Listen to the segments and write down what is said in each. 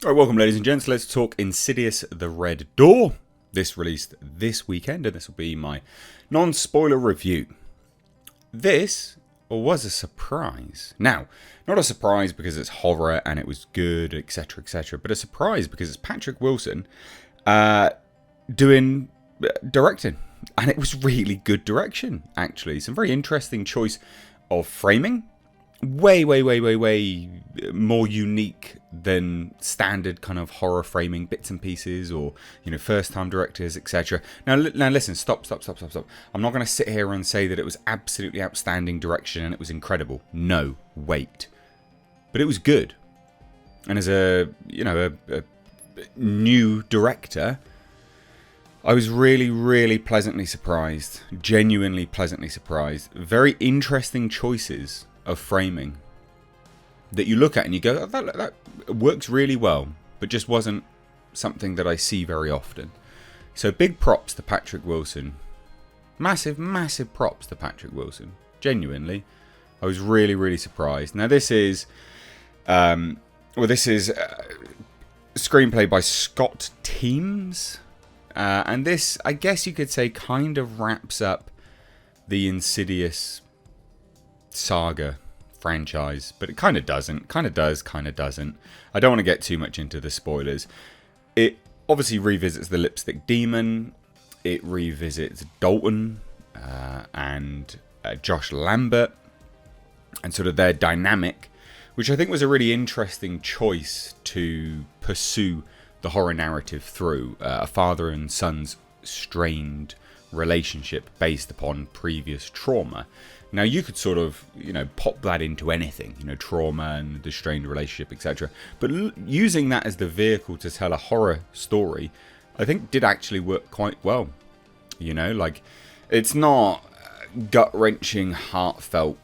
All right, welcome, ladies and gents. Let's talk Insidious: The Red Door. This released this weekend, and this will be my non-spoiler review. This was a surprise. Now, not a surprise because it's horror and it was good, etc., etc., but a surprise because it's Patrick Wilson doing directing, and it was really good direction. Actually, some very interesting choice of framing. Way more unique than standard kind of horror framing bits and pieces, or first time directors, etc. Now listen, stop. I'm not going to sit here and say that it was absolutely outstanding direction and it was incredible. No, wait, but it was good. And as a new director, I was really pleasantly surprised, genuinely pleasantly surprised. Very interesting choices of framing that you look at and you go, oh, that works really well, but just wasn't something that I see very often. So big props to Patrick Wilson. Massive props to Patrick Wilson. Genuinely, I was really surprised. Now this is a screenplay by Scott Teems, and this, I guess you could say, kind of wraps up the Insidious saga franchise, but it kind of doesn't. Kind of does, kind of doesn't. I don't want to get too much into the spoilers. It obviously revisits the Lipstick Demon. It revisits Dalton and Josh Lambert and sort of their dynamic, which I think was a really interesting choice to pursue the horror narrative through. A father and son's strained relationship based upon previous trauma. Now you could sort of, pop that into anything, trauma and the strained relationship, etc. But using that as the vehicle to tell a horror story, I think did actually work quite well. It's not gut-wrenching, heartfelt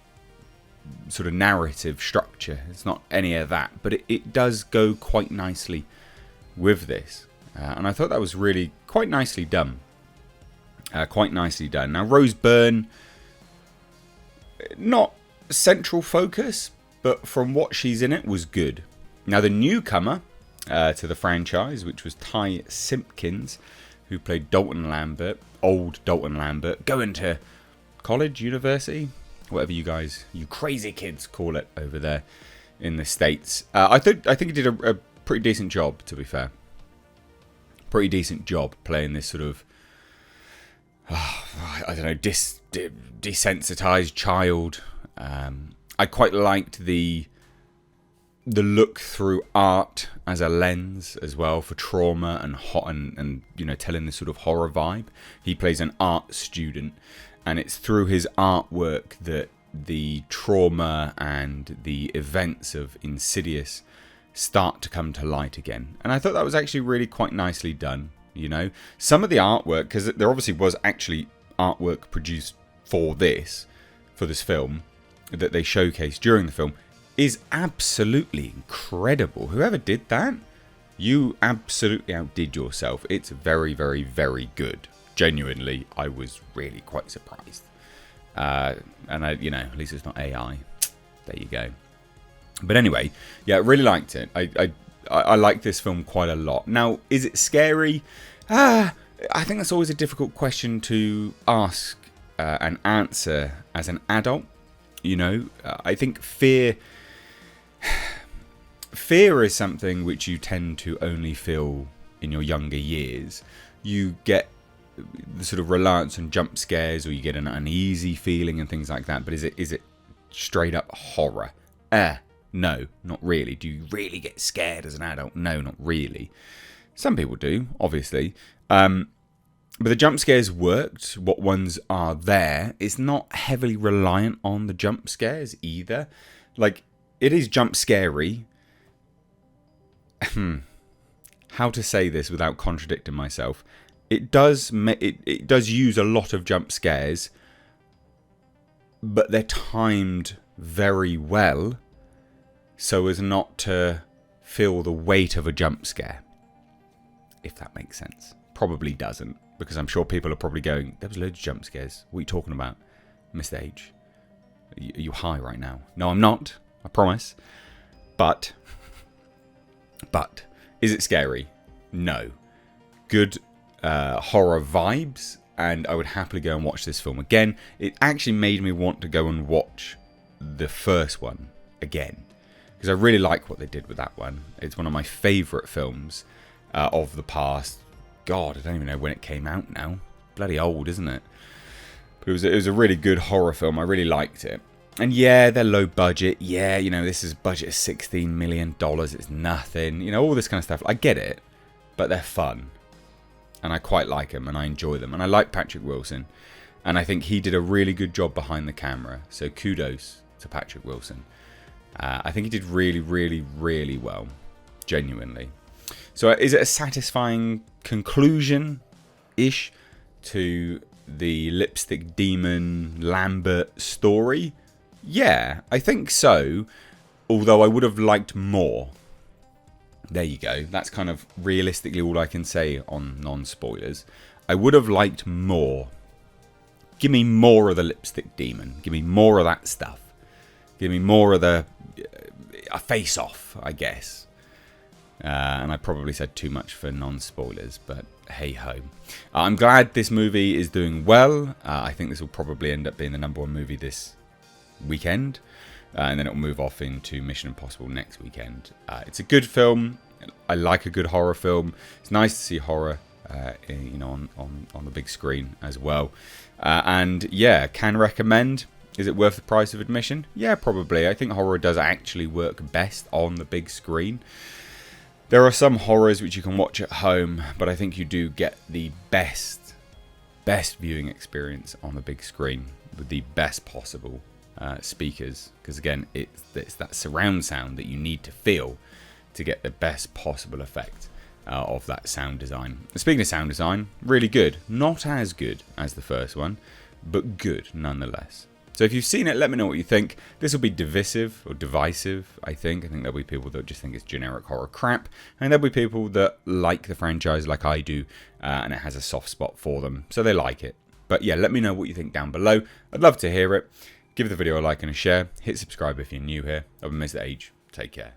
sort of narrative structure. It's not any of that, but it does go quite nicely with this. And I thought that was really quite nicely done. Now, Rose Byrne, not central focus, but from what she's in it was good. Now, the newcomer to the franchise, which was Ty Simpkins, who played Dalton Lambert, old Dalton Lambert, going to college, university, whatever you crazy kids call it over there in the States. I think he did a pretty decent job, to be fair. Pretty decent job playing this sort of, I don't know, desensitized child. I quite liked the look through art as a lens as well for trauma and telling this sort of horror vibe. He plays an art student, and it's through his artwork that the trauma and the events of Insidious start to come to light again. And I thought that was actually really quite nicely done. Some of the artwork, because there obviously was actually artwork produced for this film that they showcased during the film, is absolutely incredible. Whoever did that, you absolutely outdid yourself. It's very good. Genuinely, I was really quite surprised. And at least it's not AI. There you go. But anyway, yeah, I really liked it. I like this film quite a lot. Now, is it scary? I think that's always a difficult question to ask and answer as an adult. I think fear is something which you tend to only feel in your younger years. You get the sort of reliance on jump scares, or you get an uneasy feeling and things like that. But is it straight up horror? No, not really. Do you really get scared as an adult? No, not really. Some people do, obviously. But the jump scares worked. What ones are there? It's not heavily reliant on the jump scares either. Like, it is jump scary. How to say this without contradicting myself? It does use a lot of jump scares, but they're timed very well so as not to feel the weight of a jump scare, if that makes sense. Probably doesn't, because I'm sure people are probably going, there was loads of jump scares. What are you talking about, Mr. H? Are you high right now? No, I'm not. I promise. But Is it scary? No. Good horror vibes, and I would happily go and watch this film again. It actually made me want to go and watch the first one again, because I really like what they did with that one. It's one of my favourite films of the past. God, I don't even know when it came out now. Bloody old, isn't it? But it was a really good horror film. I really liked it. And yeah, they're low budget. Yeah, you know, this is a budget of $16 million. It's nothing. You know, all this kind of stuff. I get it. But they're fun. And I quite like them. And I enjoy them. And I like Patrick Wilson. And I think he did a really good job behind the camera. So kudos to Patrick Wilson. I think he did really, really, really well. Genuinely. So is it a satisfying conclusion-ish to the Lipstick Demon Lambert story? Yeah, I think so. Although I would have liked more. There you go. That's kind of realistically all I can say on non-spoilers. I would have liked more. Give me more of the Lipstick Demon. Give me more of that stuff. Give me more of the... a face-off, I guess. And I probably said too much for non-spoilers, but hey-ho. I'm glad this movie is doing well. I think this will probably end up being the #1 movie this weekend. And then it'll move off into Mission Impossible next weekend. It's a good film. I like a good horror film. It's nice to see horror you know, on the big screen as well. And yeah, can recommend. Is it worth the price of admission? Yeah, probably. I think horror does actually work best on the big screen. There are some horrors which you can watch at home, but I think you do get the best viewing experience on the big screen with the best possible speakers. Because again, it's that surround sound that you need to feel to get the best possible effect of that sound design. Speaking of sound design, really good. Not as good as the first one, but good nonetheless. So if you've seen it, let me know what you think. This will be divisive or divisive, I think. I think there'll be people that just think it's generic horror crap. And there'll be people that like the franchise like I do. And it has a soft spot for them. So they like it. But yeah, let me know what you think down below. I'd love to hear it. Give the video a like and a share. Hit subscribe if you're new here. I've been Mr. H. Take care.